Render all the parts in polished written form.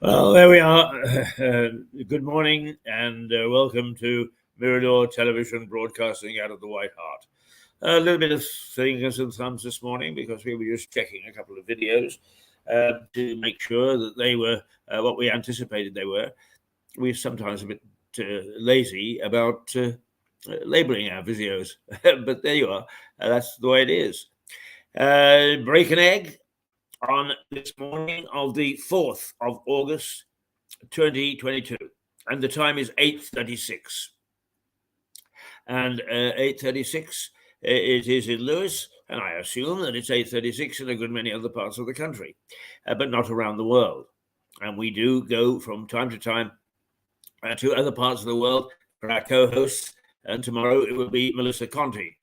Well, there we are. Good morning and welcome to Mirador Television broadcasting out of the White Hart. A little bit of fingers and thumbs this morning because we were just checking a couple of videos to make sure that they were what we anticipated they were. We're sometimes a bit lazy about labeling our videos, but there you are. That's the way it is. Break an egg on this morning of the 4th of August, 2022, and the time is 8:36. And 8:36, it is in Lewis, and I assume that it's 8:36 in a good many other parts of the country, but not around the world. And we do go from time to time to other parts of the world for our co-hosts, and tomorrow it will be Melissa Conti,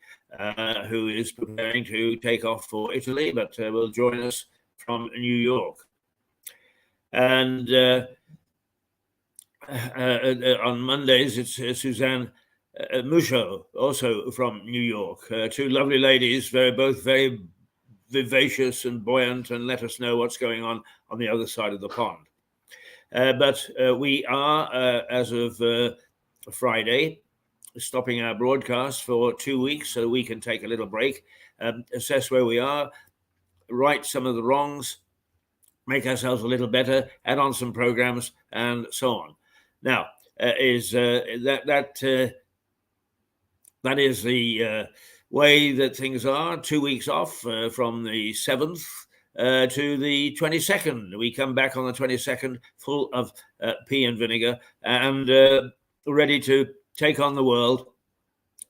who is preparing to take off for Italy, but will join us from New York. And on Mondays, it's Suzanne Mucho, also from New York. Two lovely ladies, both very vivacious and buoyant, and let us know what's going on the other side of the pond. But we are, as of Friday, stopping our broadcast for 2 weeks so we can take a little break, assess where we are, right some of the wrongs, make ourselves a little better, add on some programs, and so on. Now, that is the way that things are. 2 weeks off from the 7th to the 22nd. We come back on the 22nd full of pea and vinegar and ready to take on the world,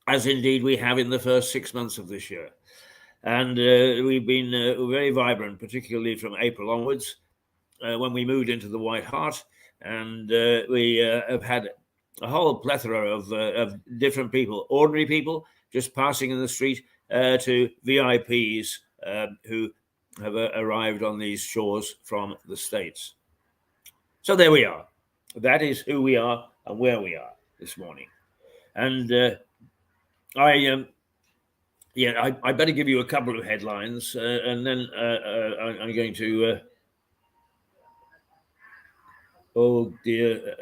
as indeed we have in the first 6 months of this year. And we've been very vibrant, particularly from April onwards, when we moved into the White Hart. And we have had a whole plethora of different people, ordinary people just passing in the street, to VIPs who have arrived on these shores from the States. So there we are. That is who we are and where we are this morning. And I better give you a couple of headlines, and then I'm going to. Oh dear!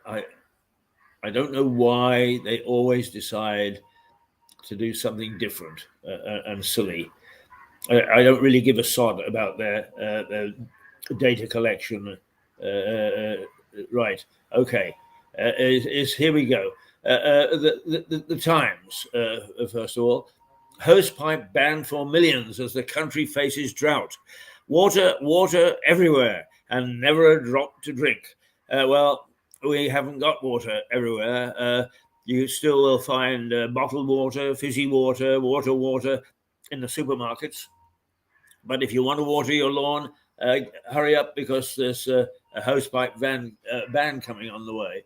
I don't know why they always decide to do something different and silly. I don't really give a sod about their data collection. Right? Okay. Here we go. The Times, first of all. Hosepipe banned for millions as the country faces drought. Water everywhere, and never a drop to drink. Well, we haven't got water everywhere. You still will find bottled water, fizzy water in the supermarkets. But if you want to water your lawn, hurry up, because there's a hosepipe ban coming on the way.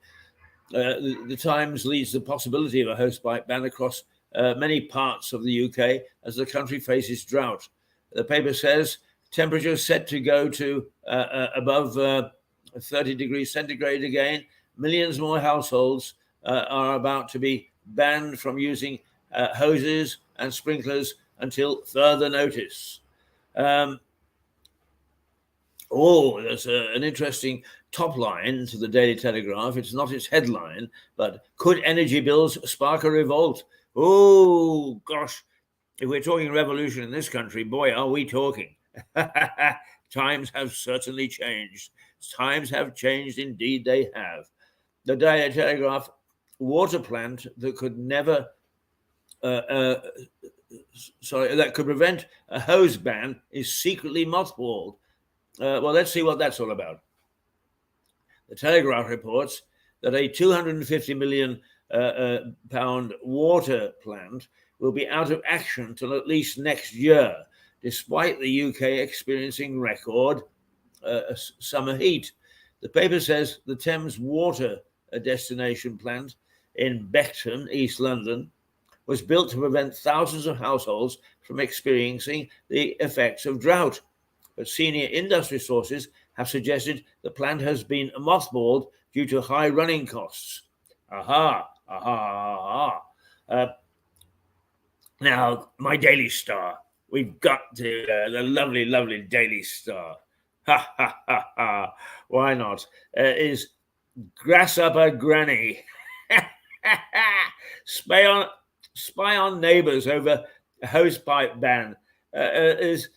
The Times leads the possibility of a hosepipe ban across many parts of the UK as the country faces drought. The paper says temperatures set to go to above 30 degrees centigrade again. Millions more households are about to be banned from using hoses and sprinklers until further notice. There's an interesting top line to the Daily Telegraph. It's not its headline, but could energy bills spark a revolt? Oh, gosh. If we're talking revolution in this country, boy, are we talking. Times have certainly changed. Times have changed, indeed they have. The Daily Telegraph water plant that could never, that could prevent a hose ban is secretly mothballed. Well, let's see what that's all about. The Telegraph reports that a £250 million pound water plant will be out of action till at least next year, despite the UK experiencing record summer heat. The paper says the Thames Water destination plant in Beckton, East London, was built to prevent thousands of households from experiencing the effects of drought. But senior industry sources have suggested the plant has been mothballed due to high running costs. Now, my Daily Star we've got to the lovely, lovely Daily Star. Ha ha ha ha! Why not? Is Grasshopper Granny spy on neighbours over hosepipe ban? Is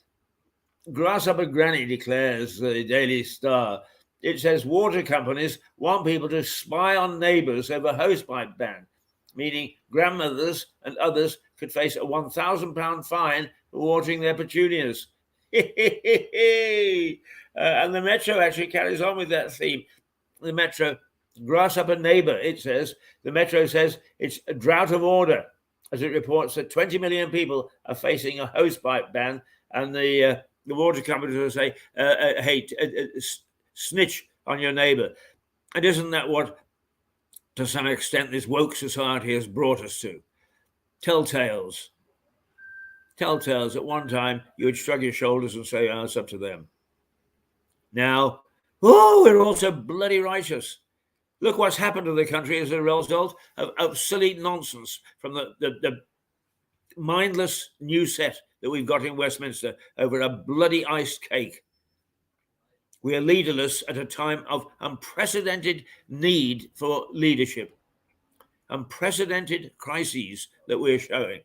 Grasshopper Granny declares the Daily Star. It says water companies want people to spy on neighbours over hosepipe ban, meaning grandmothers and others could face a £1,000 fine for watering their petunias. And the Metro actually carries on with that theme. The Metro, Grasshopper neighbour, it says. The Metro says it's a drought of order, as it reports that 20 million people are facing a hosepipe ban, and the water companies will say, hey, snitch on your neighbour. And isn't that what, to some extent, this woke society has brought us to? Telltales. At one time, you would shrug your shoulders and say, oh, it's up to them. Now, we're all so bloody righteous. Look what's happened to the country as a result of silly nonsense from the mindless new set that we've got in Westminster over a bloody iced cake. We are leaderless at a time of unprecedented need for leadership, unprecedented crises that we're showing.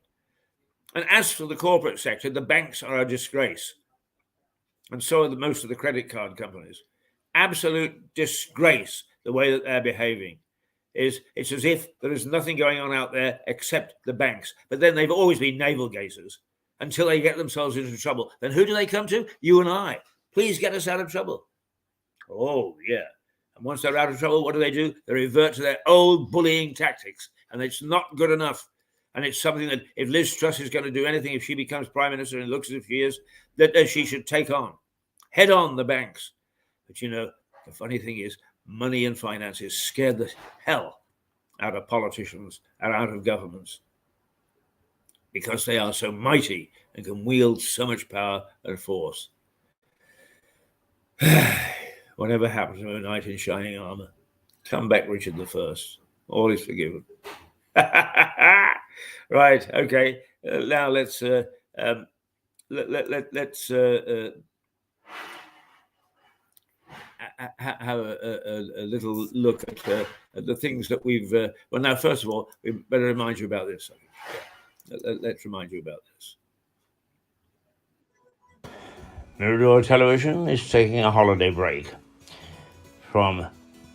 And as for the corporate sector, the banks are a disgrace. And so are most of the credit card companies. Absolute disgrace, the way that they're behaving. It's as if there is nothing going on out there except the banks. But then they've always been navel gazers until they get themselves into trouble. Then who do they come to? You and I. Please get us out of trouble. Oh, yeah. And once they're out of trouble, what do? They revert to their old bullying tactics. And it's not good enough. And it's something that if Liz Truss is going to do anything, if she becomes Prime Minister and looks as if she is, that she should take on. Head on the banks. But the funny thing is, money and finances scared the hell out of politicians and out of governments because they are so mighty and can wield so much power and force. Whatever happens to a knight in shining armor, come back, Richard I. All is forgiven. Right. Okay. Now let's have a little look at the things that we've. Well, now first of all, we better remind you about this. Let's remind you about this. Mirador Television is taking a holiday break from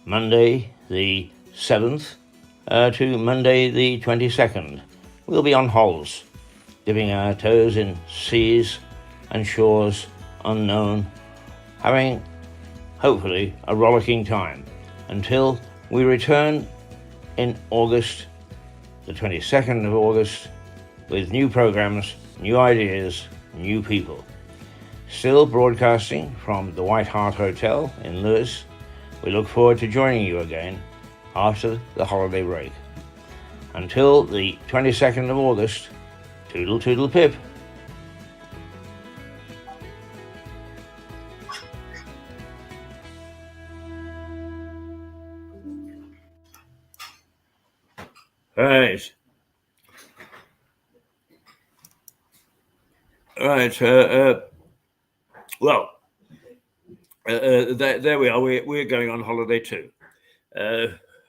Monday the 7th to Monday the 22nd. We'll be on holes, dipping our toes in seas and shores unknown, having, hopefully, a rollicking time until we return in August, the 22nd of August, with new programs, new ideas, new people. Still broadcasting from the White Hart Hotel in Lewes. We look forward to joining you again after the holiday break. Until the 22nd of August, toodle toodle pip. Right. Well, there we are. We're going on holiday too.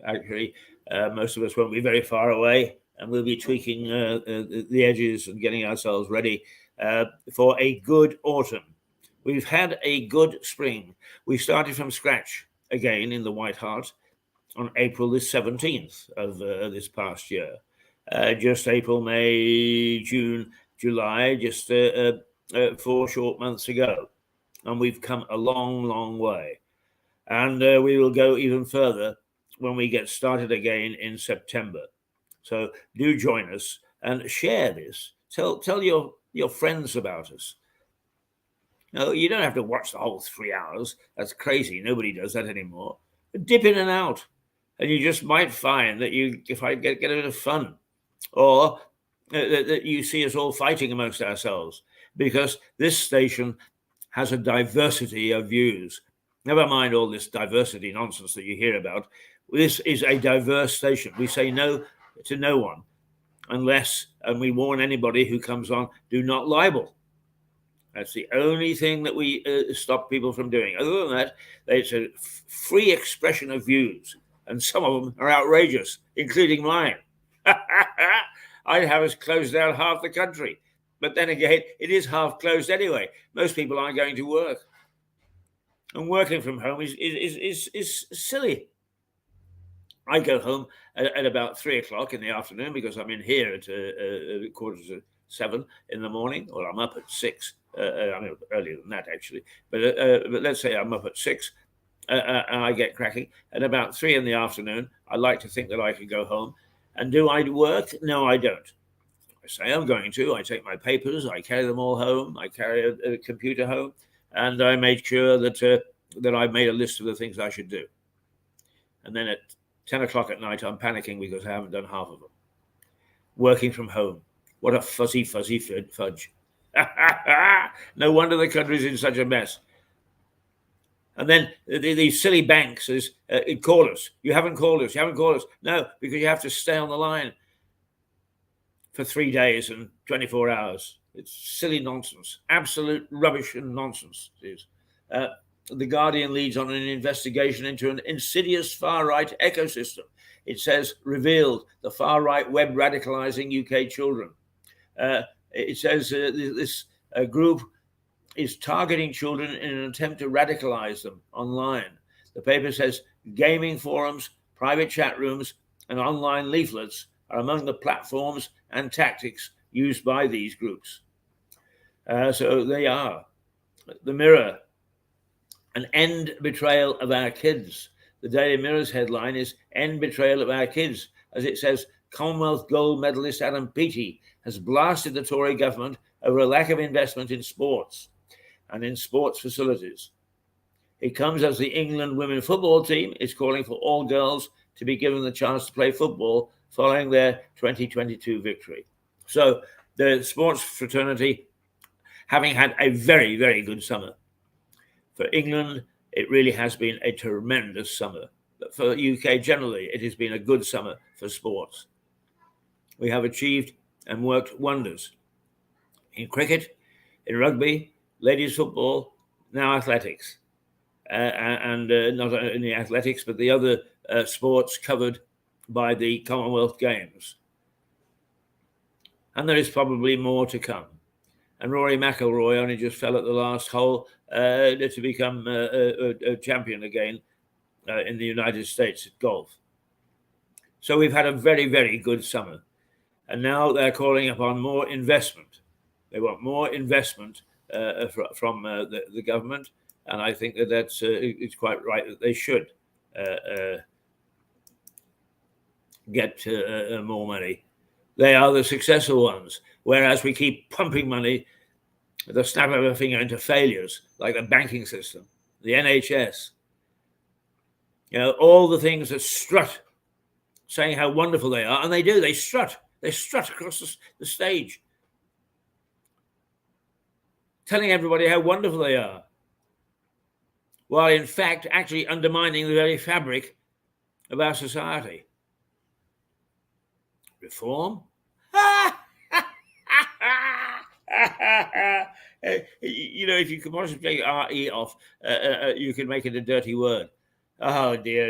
Actually, most of us won't be very far away, and we'll be tweaking the edges and getting ourselves ready for a good autumn. We've had a good spring. We started from scratch again in the White Hart on April the 17th of this past year. Just April, May, June, July, just 4 short months ago. And we've come a long, long way. And we will go even further when we get started again in September. So do join us and share this. Tell your friends about us. No, you don't have to watch the whole 3 hours. That's crazy. Nobody does that anymore. But dip in and out. And you just might find that if I get a bit of fun, or that you see us all fighting amongst ourselves, because this station has a diversity of views. Never mind all this diversity nonsense that you hear about. This is a diverse station. We say no to no one unless, and we warn anybody who comes on, do not libel. That's the only thing that we stop people from doing. Other than that, it's a free expression of views, and some of them are outrageous, including mine. I'd have us close down half the country. But then again, it is half closed anyway. Most people aren't going to work. And working from home is silly. I go home at about 3 o'clock in the afternoon because I'm in here at 6:45 in the morning, or I'm up at 6. I mean, earlier than that, actually. But let's say I'm up at 6 and I get cracking. At about 3 in the afternoon, I like to think that I can go home. And do I work? No, I don't. I say I'm going to. I take my papers. I carry them all home. I carry a computer home. And I make sure that I've made a list of the things I should do. And then at 10 o'clock at night, I'm panicking because I haven't done half of them. Working from home. What a fuzzy fudge. No wonder the country's in such a mess. And then these silly banks call us. You haven't called us. You haven't called us. No, because you have to stay on the line for 3 days and 24 hours. It's silly nonsense. Absolute rubbish and nonsense it is. The Guardian leads on an investigation into an insidious far-right ecosystem. It says, revealed, the far-right web radicalizing UK children. It says this group is targeting children in an attempt to radicalize them online. The paper says gaming forums, private chat rooms, and online leaflets are among the platforms and tactics used by these groups. So they are. The Mirror, an end betrayal of our kids. The Daily Mirror's headline is End Betrayal of Our Kids, as it says Commonwealth gold medalist Adam Peaty has blasted the Tory government over a lack of investment in sports and in sports facilities. It comes as the England women football team is calling for all girls to be given the chance to play football following their 2022 victory. So the sports fraternity, having had a very, very good summer. For England, it really has been a tremendous summer. But for the UK generally, it has been a good summer for sports. We have achieved and worked wonders in cricket, in rugby, ladies football, now athletics. And not only athletics, but the other sports covered by the Commonwealth Games. And there is probably more to come. And Rory McIlroy only just fell at the last hole to become a champion again in the United States at golf. So we've had a very, very good summer. And now they're calling upon more investment. They want more investment from the government. And I think that it's quite right that they should get more money. They are the successful ones, whereas we keep pumping money with a snap of a finger into failures like the banking system, the NHS. You know, all the things that strut, saying how wonderful they are, and they do. They strut across the stage, telling everybody how wonderful they are, while in fact actually undermining the very fabric of our society. Reform? You know, if you could possibly take RE off, you could make it a dirty word. Oh, dear.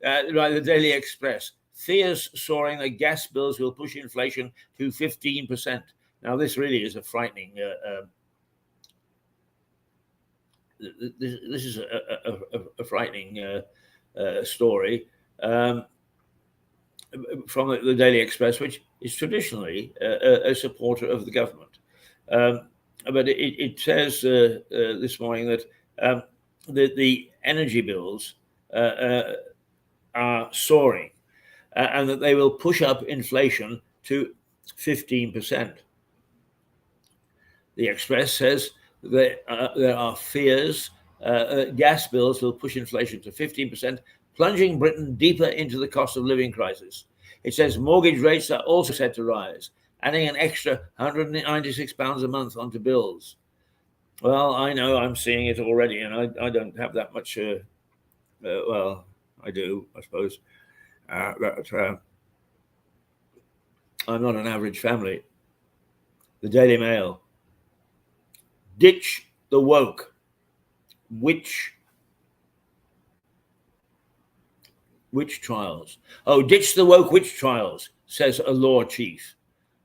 Right, the Daily Express. Fears soaring that gas bills will push inflation to 15%. Now, this really is a frightening... this is a frightening story. From the Daily Express, which is traditionally a supporter of the government. But it says this morning that the energy bills are soaring and that they will push up inflation to 15%. The Express says that there are fears gas bills will push inflation to 15%, plunging Britain deeper into the cost of living crisis. It says mortgage rates are also set to rise, adding an extra £196 a month onto bills. Well, I know I'm seeing it already, and I don't have that much. Well, I do, I suppose. But I'm not an average family. The Daily Mail. Ditch the woke. Which trials? Oh, ditch the woke witch trials, says a law chief.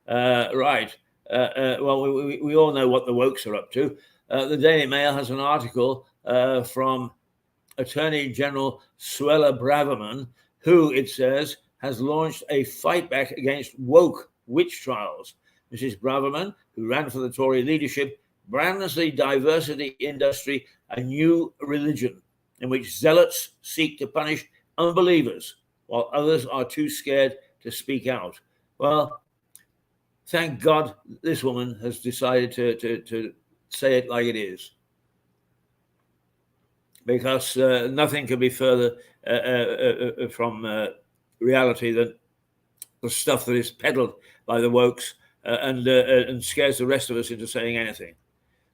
Right. Well, we all know what the wokes are up to. The Daily Mail has an article from Attorney General Suella Braverman, who, it says, has launched a fight back against woke witch trials. Mrs. Braverman, who ran for the Tory leadership, brands the diversity industry a new religion in which zealots seek to punish unbelievers while others are too scared to speak out. Well, thank God this woman has decided to say it like it is, because nothing could be further from reality than the stuff that is peddled by the wokes and scares the rest of us into saying anything.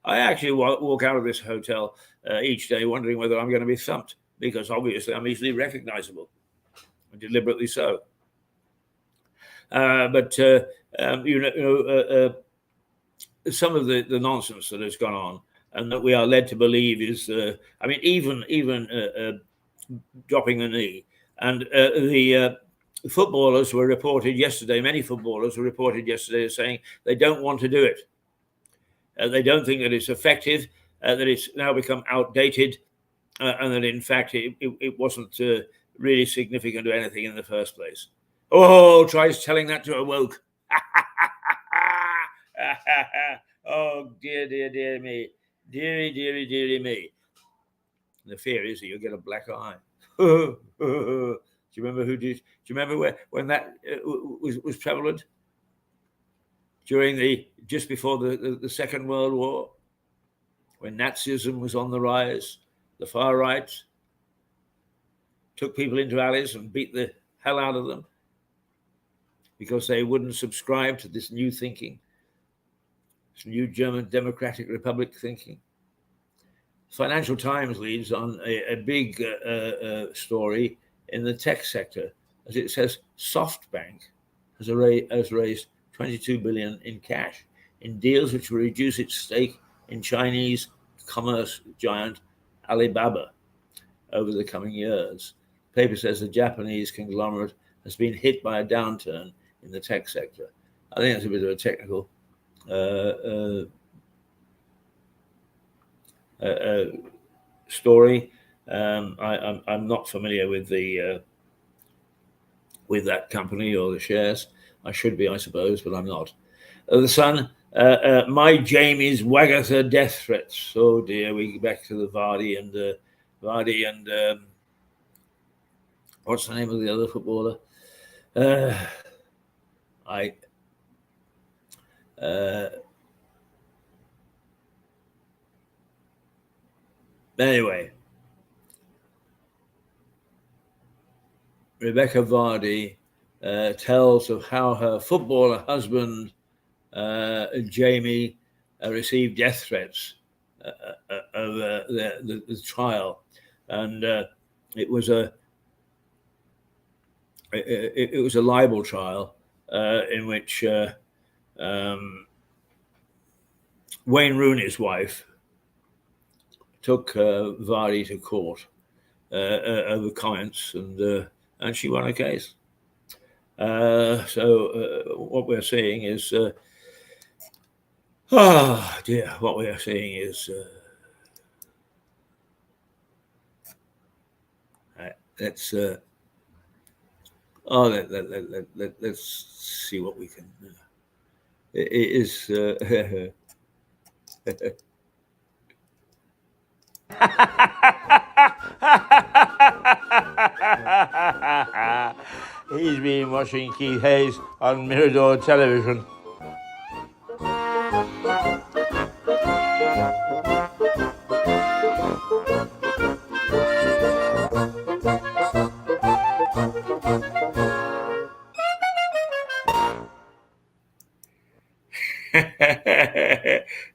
I actually walk out of this hotel each day wondering whether I'm going to be thumped, because obviously I'm easily recognizable, and deliberately so. But some of the nonsense that has gone on and that we are led to believe is, even dropping a knee. And the footballers were reported yesterday, many footballers were reported yesterday as saying they don't want to do it. They don't think that it's effective, that it's now become outdated, and that in fact it wasn't really significant to anything in the first place. Oh, tries telling that to a woke. Oh, dear me. Dearie me. The fear is that you'll get a black eye. Do you remember who did? Do you remember when that was prevalent? Just before the Second World War, when Nazism was on the rise, the far right took people into alleys and beat the hell out of them because they wouldn't subscribe to this new thinking, this new German Democratic Republic thinking. Financial Times leads on a big story in the tech sector, as it says SoftBank has raised $22 billion in cash in deals which will reduce its stake in Chinese commerce giant Alibaba over the coming years. The paper says the Japanese conglomerate has been hit by a downturn in the tech sector. I think that's a bit of a technical story. I'm not familiar with that company or the shares. I should be, I suppose, but I'm not. The Sun, my Jamie's Wagatha death threats. Oh dear, we get back to the Vardy and what's the name of the other footballer? Anyway, Rebecca Vardy tells of how her footballer husband, Jamie, received death threats over the trial, and it was a libel trial in which Wayne Rooney's wife took Vardy to court over comments, and she won a case. So what we're seeing is, what we are seeing is, let's see what we can. It is. He's been watching Keith Hayes on Mirador Television.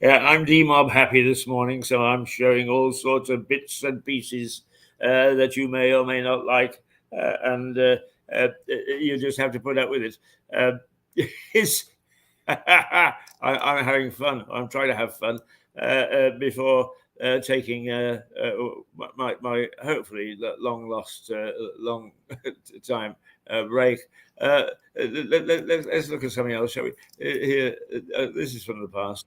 Yeah, I'm D-Mob happy this morning, so I'm showing all sorts of bits and pieces that you may or may not like, and you just have to put up with it. I'm having fun. I'm trying to have fun. before taking my hopefully long lost long time break. Let's look at something else, shall we? Here, this is from the past.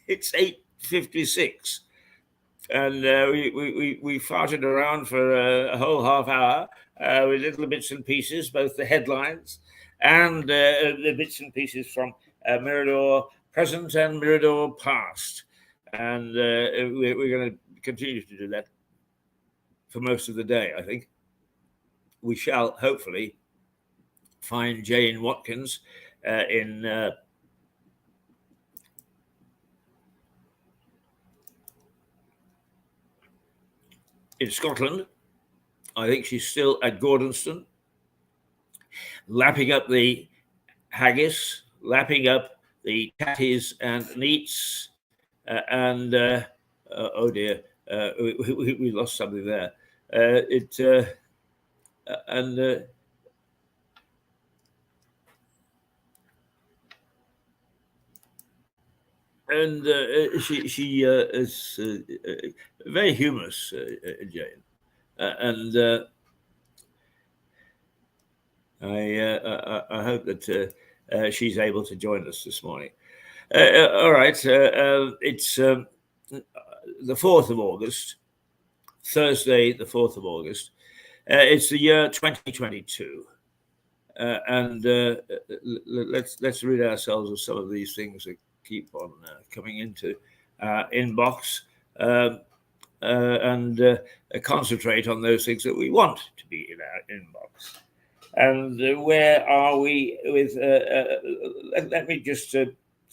It's 8:56, and we farted around for a whole half hour with little bits and pieces, both the headlines and the bits and pieces from Mirador present and Mirador past, and we're going to continue to do that for most of the day. I think we shall hopefully find Jane Watkins in Scotland. I think she's still at Gordonston, lapping up the haggis, lapping up the tatties and neats, and oh dear, we lost something there. She is very humorous, Jane, and I hope that she's able to join us this morning. All right, it's the 4th of August, Thursday, the 4th of August. It's the year 2022, and let's rid ourselves of some of these things that keep on coming into our inbox, and concentrate on those things that we want to be in our inbox. And where are we with? Let me just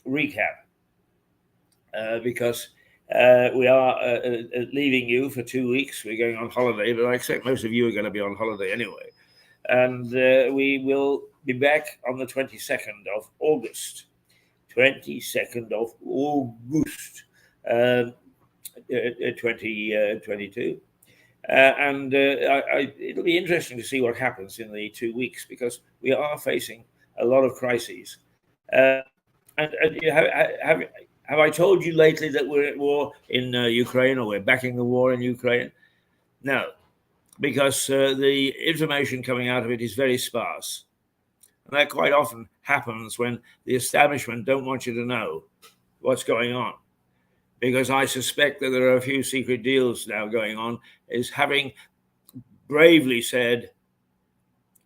recap, because we are leaving you for 2 weeks. We're going on holiday, but I expect most of you are going to be on holiday anyway. And we will be back on the 22nd of August. 22nd of August, 2022. And it'll be interesting to see what happens in the 2 weeks, because we are facing a lot of crises. And have I told you lately that we're at war in Ukraine, or we're backing the war in Ukraine? No, because the information coming out of it is very sparse. And that quite often happens when the establishment don't want you to know what's going on. Because I suspect that there are a few secret deals now going on, is having bravely said,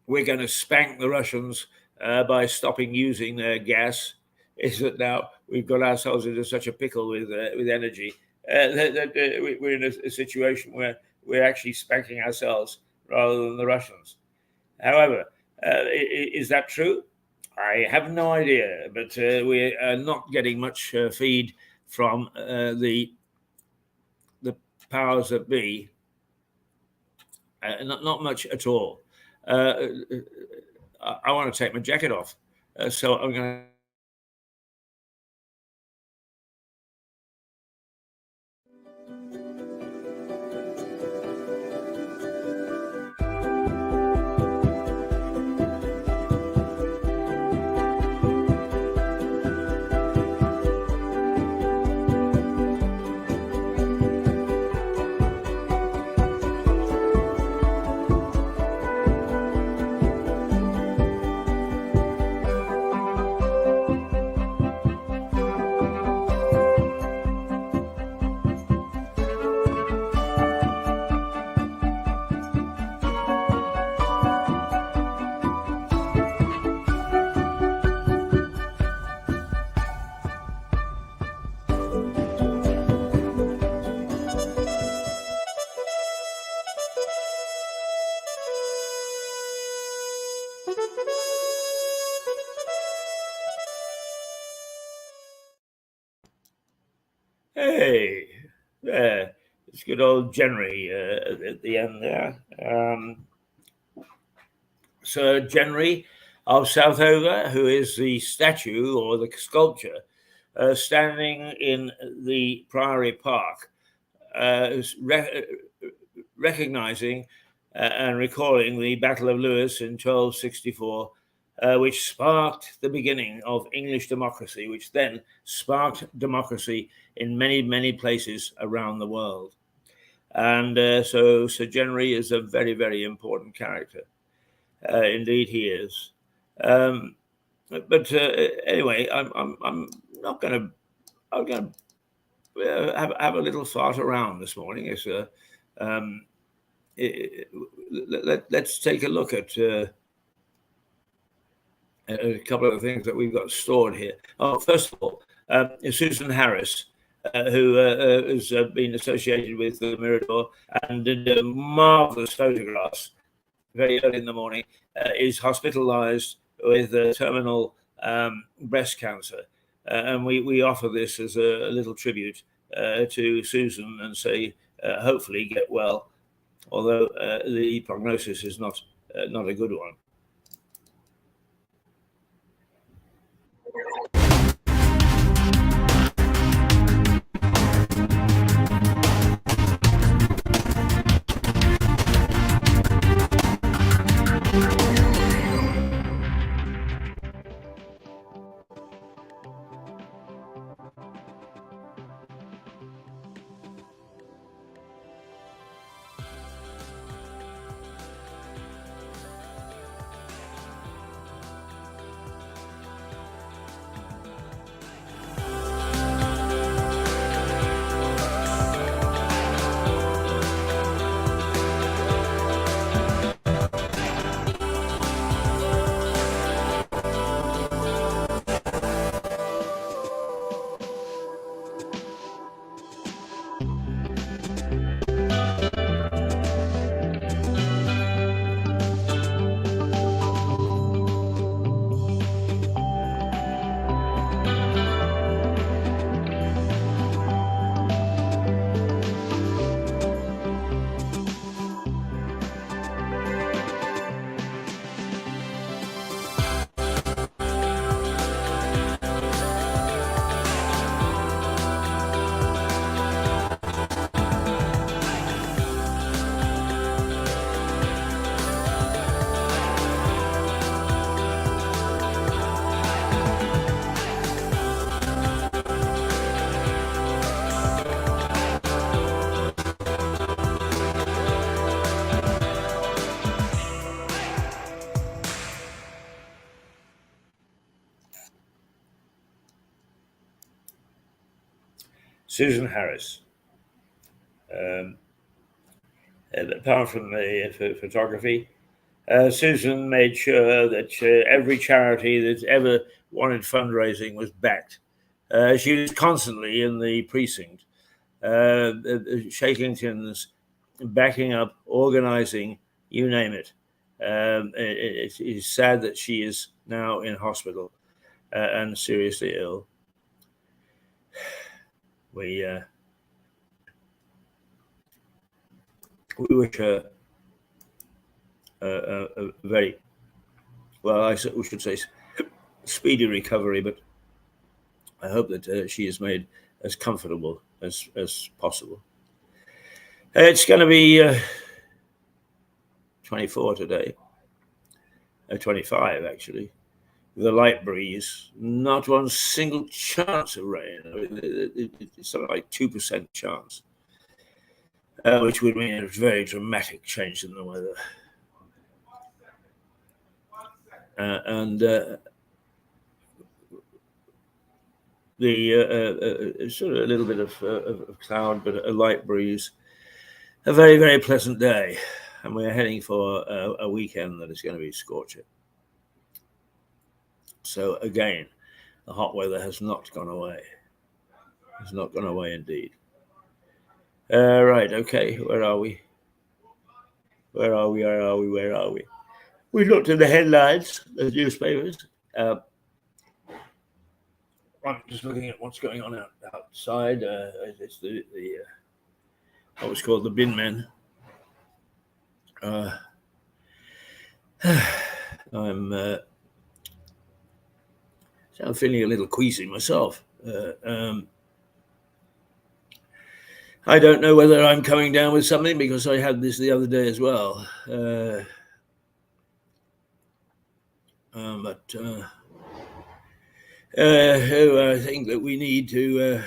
we're going to spank the Russians by stopping using their gas, is that now we've got ourselves into such a pickle with energy that we're in a situation where we're actually spanking ourselves rather than the Russians. However, is that true? I have no idea, but we are not getting much feed from the powers that be. Not much at all. I want to take my jacket off, so I'm going to. Hey, there. It's good old Jenry at the end there. Sir Jenry of Southover, who is the statue or the sculpture standing in the Priory Park, recognizing and recalling the Battle of Lewes in 1264, which sparked the beginning of English democracy, which then sparked democracy in many, many places around the world. And so Sir Jenry is a very, very important character. Indeed, he is. But anyway, I'm not going to. I'm going to have a little thought around this morning. Let's take a look at a couple of things that we've got stored here. Oh, first of all, Susan Harris, who has been associated with the Mirador and did marvelous photographs very early in the morning, is hospitalized with terminal breast cancer. And we offer this as a little tribute to Susan and say, hopefully get well, although the prognosis is not a good one. Susan Harris. Apart from the photography, Susan made sure that every charity that ever wanted fundraising was backed. She was constantly in the precinct, Shakington's backing up, organizing, you name it. It is sad that she is now in hospital and seriously ill. We wish her a very, well, we should say speedy recovery, but I hope that she is made as comfortable as possible. It's going to be 24 today, 25 actually, with a light breeze, not one single chance of rain. It's something like 2% chance, which would mean a very dramatic change in the weather. And the sort of a little bit of cloud, but a light breeze. A very, very pleasant day. And we're heading for a weekend that is going to be scorching. So again, the hot weather has not gone away. It's not gone away indeed. Right, okay, where are we? Where are we? We looked at the headlines, the newspapers. I'm just looking at what's going on outside. It's the what's called the bin men. I'm feeling a little queasy myself. I don't know whether I'm coming down with something because I had this the other day as well. But I think that we need to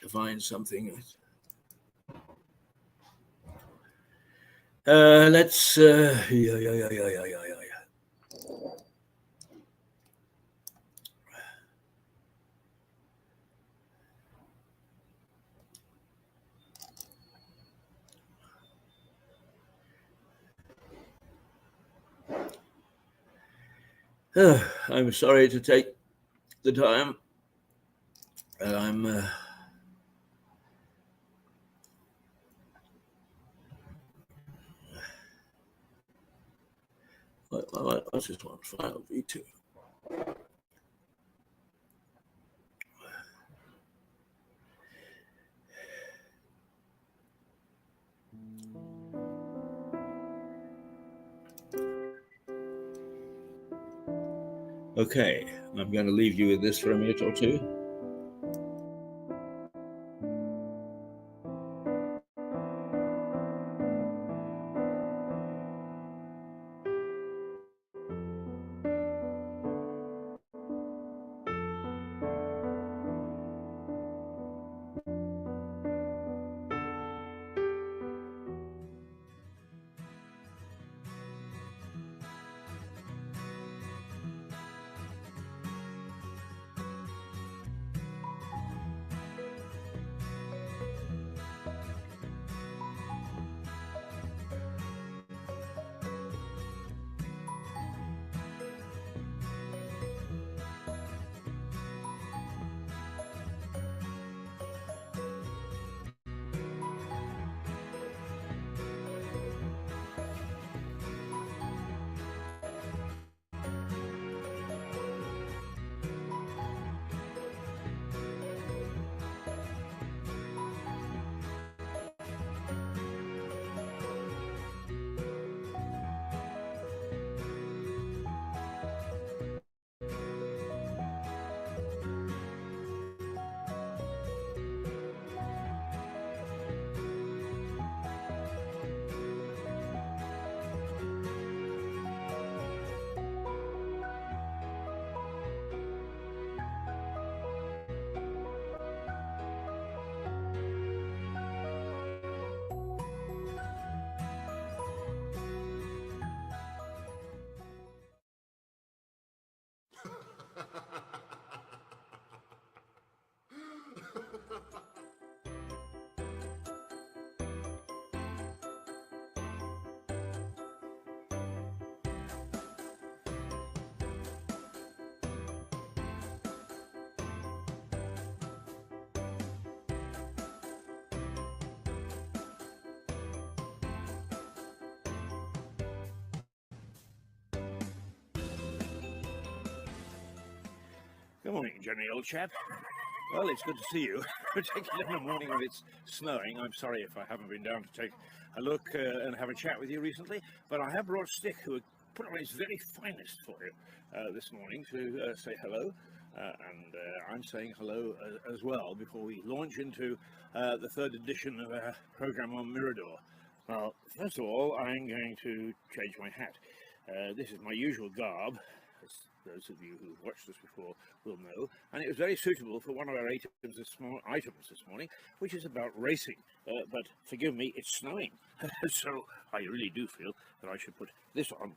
find something. Let's. I'm sorry to take the time. What's this one? File V2. Okay, I'm going to leave you with this for a minute or two. Good morning, Jenny, old chap. Well, it's good to see you, particularly in the morning when it's snowing. I'm sorry if I haven't been down to take a look and have a chat with you recently, but I have brought Stick, who put on his very finest for you this morning to say hello, and I'm saying hello as well before we launch into the third edition of our program on Mirador. Well, first of all, I'm going to change my hat. This is my usual garb, as those of you who've watched us before will know, and it was very suitable for one of our items this morning, which is about racing. But forgive me, it's snowing, so I really do feel that I should put this on,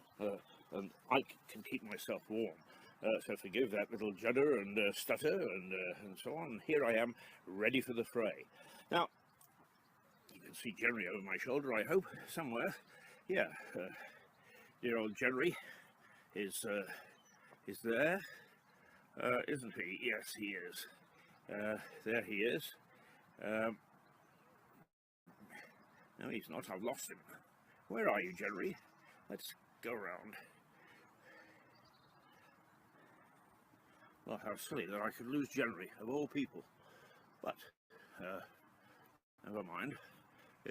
and I can keep myself warm. So forgive that little judder and stutter and so on. Here I am, ready for the fray. Now, you can see Jerry over my shoulder, I hope, somewhere. Yeah, dear old Jerry is there, isn't he? Yes, he is. There he is. No, he's not. I've lost him. Where are you, Jerry? Let's go round. Well, how silly that I could lose January, of all people. But, never mind.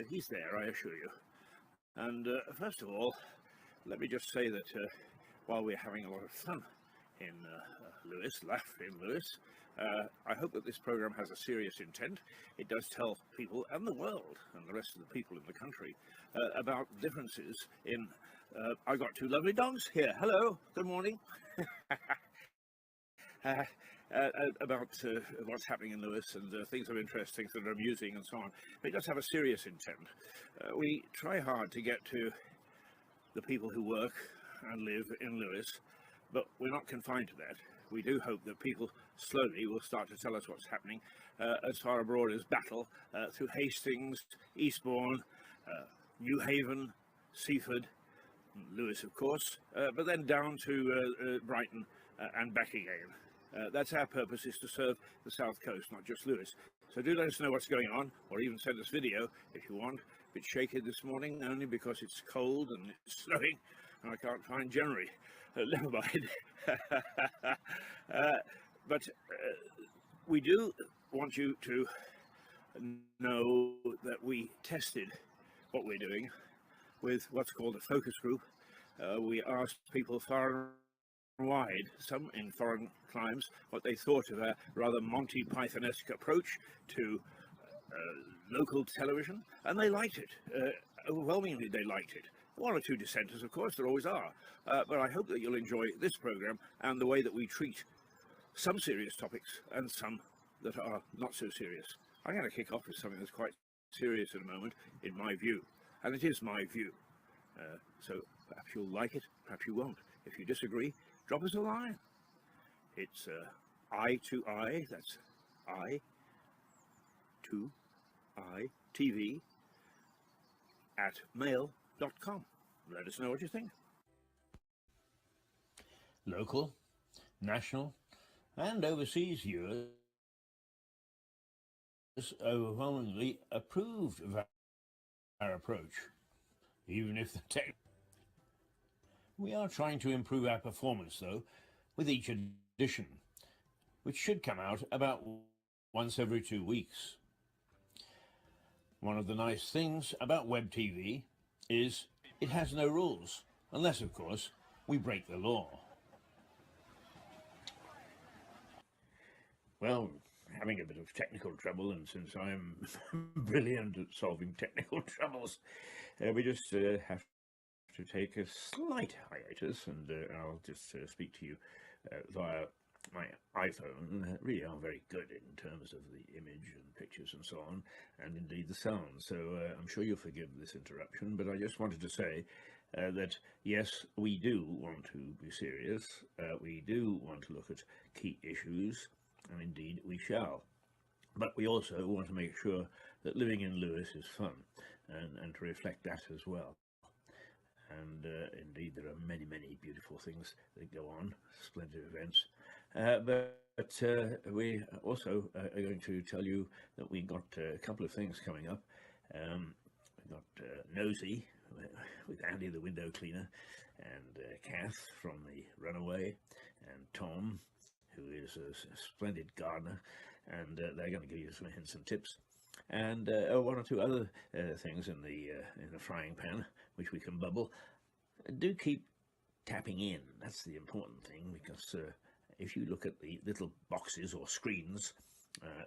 He's there, I assure you. And first of all, let me just say that while we're having a lot of fun in Lewis, I hope that this program has a serious intent. It does tell people and the world and the rest of the people in the country about differences in... I've got two lovely dogs here. Hello, good morning. About what's happening in Lewis and things of interest, things that are amusing and so on. But it does have a serious intent. We try hard to get to the people who work and live in Lewis, but we're not confined to that. We do hope that people slowly will start to tell us what's happening as far abroad as Battle, through Hastings, Eastbourne, New Haven, Seaford, Lewis of course, but then down to Brighton and back again. That's our purpose, is to serve the South Coast, not just Lewis. So do let us know what's going on, or even send us video if you want. A bit shaky this morning, only because it's cold and it's snowing, and I can't find January. Never mind. But we do want you to know that we tested what we're doing with what's called a focus group. We asked people far and wide, some in foreign climes, what they thought of a rather Monty Python-esque approach to local television, and they liked it. Overwhelmingly they liked it. One or two dissenters, of course, there always are, but I hope that you'll enjoy this program and the way that we treat some serious topics and some that are not so serious. I'm going to kick off with something that's quite serious in a moment, in my view, and it is my view. So perhaps you'll like it, perhaps you won't. If you disagree, drop us a line. It's I to I, that's I to I TV at mail.com. Let us know what you think. Local, national, and overseas viewers overwhelmingly approved of our approach, even if the tech... We are trying to improve our performance, though, with each edition, which should come out about once every 2 weeks. One of the nice things about web TV is it has no rules, unless, of course, we break the law. Well, having a bit of technical trouble, and since I'm brilliant at solving technical troubles, we just have to take a slight hiatus, and I'll just speak to you via my iPhone. Really are very good in terms of the image and pictures and so on, and indeed the sound. So I'm sure you'll forgive this interruption, but I just wanted to say that yes, we do want to be serious. We do want to look at key issues, and indeed we shall. But we also want to make sure that living in Lewis is fun, and to reflect that as well. And indeed there are many, many beautiful things that go on, splendid events. But we also are going to tell you that we've got a couple of things coming up. We've got Nosy with Andy the window cleaner, and Kath from the Runaway, and Tom, who is a splendid gardener, and they're going to give you some hints and tips. And one or two other things in the frying pan, which we can bubble. Do keep tapping in. That's the important thing, because if you look at the little boxes or screens,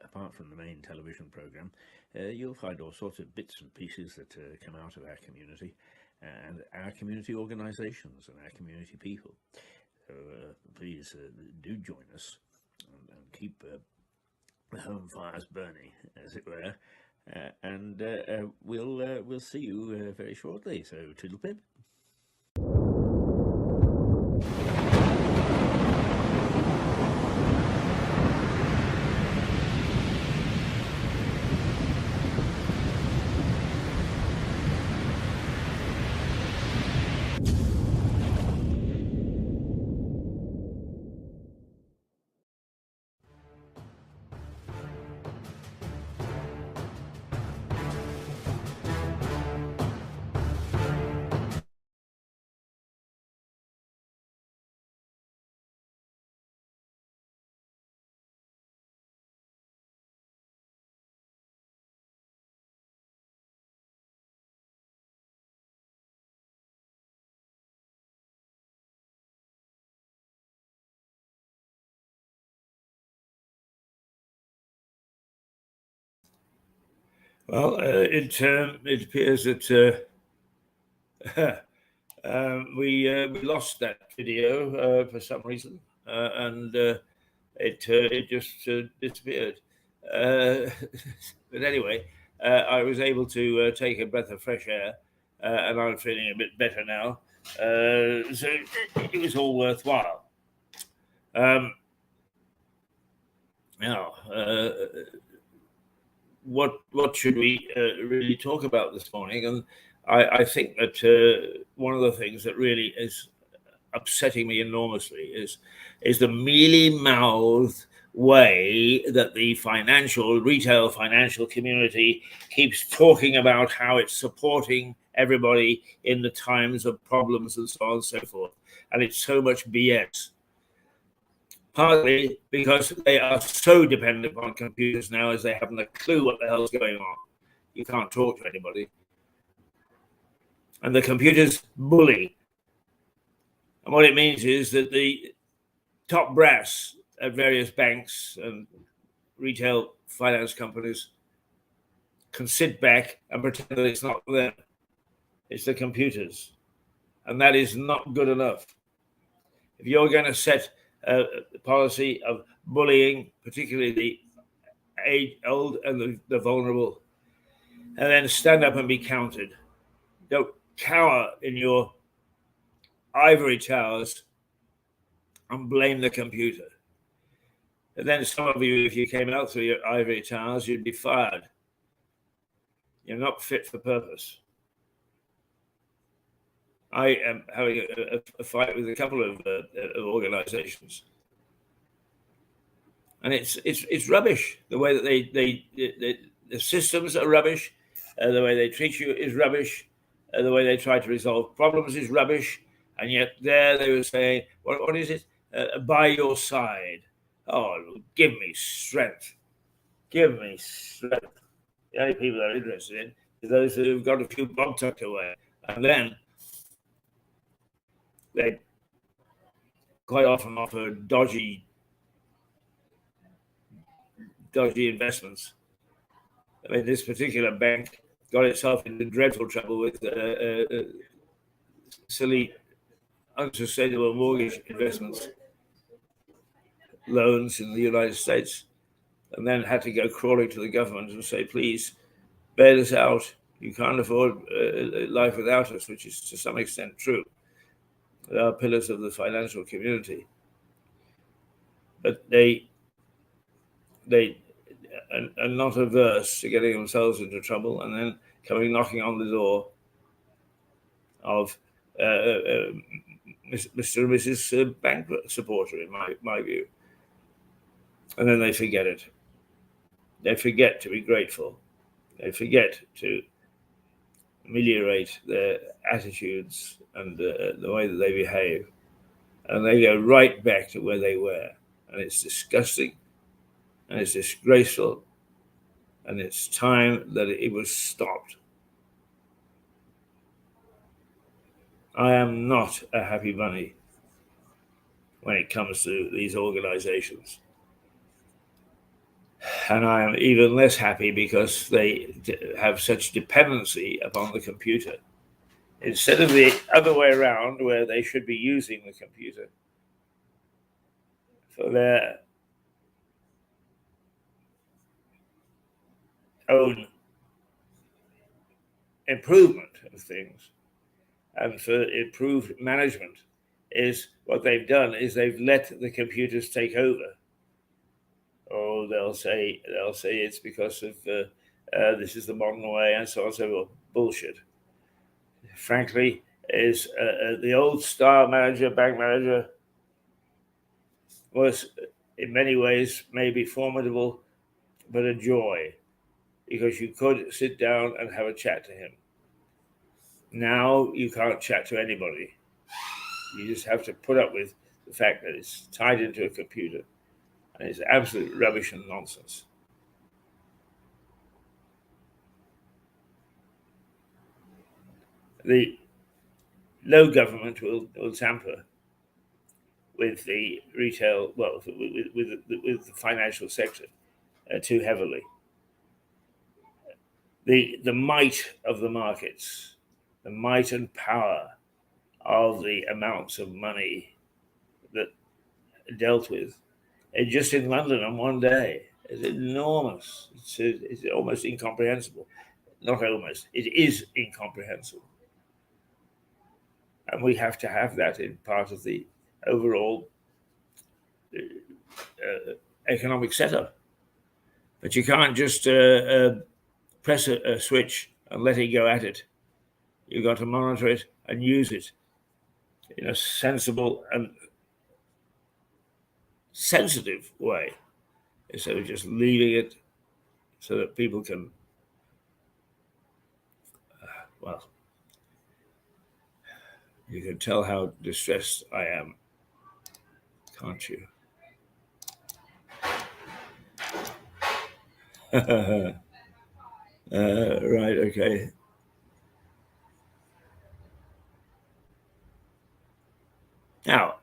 apart from the main television program, you'll find all sorts of bits and pieces that come out of our community and our community organisations and our community people. So please do join us and keep the home fires burning, as it were, and we'll see you very shortly. So toodle pip. Well, it appears that we lost that video for some reason, and it just disappeared. But anyway, I was able to take a breath of fresh air, and I'm feeling a bit better now. So it was all worthwhile. Now, what should we really talk about this morning? And I think that one of the things that really is upsetting me enormously is the mealy-mouthed way that the retail financial community keeps talking about how it's supporting everybody in the times of problems and so on and so forth. And it's so much BS. Partly because they are so dependent on computers now as they haven't a clue what the hell's going on. You can't talk to anybody. And the computers bully. And what it means is that the top brass at various banks and retail finance companies can sit back and pretend that it's not them. It's the computers. And that is not good enough. If you're going to set a policy of bullying, particularly the old and the vulnerable, and then stand up and be counted. Don't cower in your ivory towers and blame the computer. And then some of you, if you came out through your ivory towers, you'd be fired. You're not fit for purpose. I am having a fight with a couple of organizations, and it's rubbish. The way that the systems are rubbish. The way they treat you is rubbish. The way they try to resolve problems is rubbish. And yet there they were saying, what is it? By your side. Oh, give me strength. Give me strength. The only people they're interested in is those who've got a few bob tucked away. And then they quite often offer dodgy investments. I mean, this particular bank got itself into dreadful trouble with silly, unsustainable mortgage investments, loans in the United States, and then had to go crawling to the government and say, please, bail us out. You can't afford life without us, which is to some extent true. They are pillars of the financial community. But they are not averse to getting themselves into trouble and then coming knocking on the door of Mr. and Mrs. Bank supporter, in my view. And then they forget it. They forget to be grateful. They forget to ameliorate their attitudes and the way that they behave. And they go right back to where they were. And it's disgusting. And it's disgraceful. And it's time that it was stopped. I am not a happy bunny when it comes to these organizations. And I am even less happy because they have such dependency upon the computer. Instead of the other way around, where they should be using the computer for their own improvement of things and for improved management, is what they've done is they've let the computers take over. Oh, they'll say it's because of this is the modern way and so on and so forth. Bullshit. Frankly, is the old style manager, bank manager, was in many ways maybe formidable, but a joy, because you could sit down and have a chat to him. Now you can't chat to anybody. You just have to put up with the fact that it's tied into a computer, and it's absolute rubbish and nonsense. The no government will tamper with the retail, well, with the financial sector too heavily. the might of the markets, the might and power of the amounts of money that are dealt with, and just in London on one day, is enormous. It's almost incomprehensible. Not almost, it is incomprehensible. And we have to have that in part of the overall economic setup. But you can't just press a switch and let it go at it. You've got to monitor it and use it in a sensible and sensitive way, instead of just leaving it so that people can, well, you can tell how distressed I am, can't you? Right, okay. Now,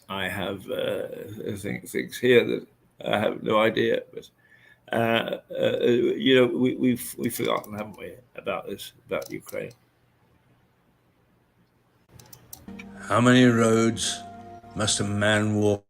I have things here that I have no idea, but we've forgotten, haven't we, about this, about Ukraine? How many roads must a man walk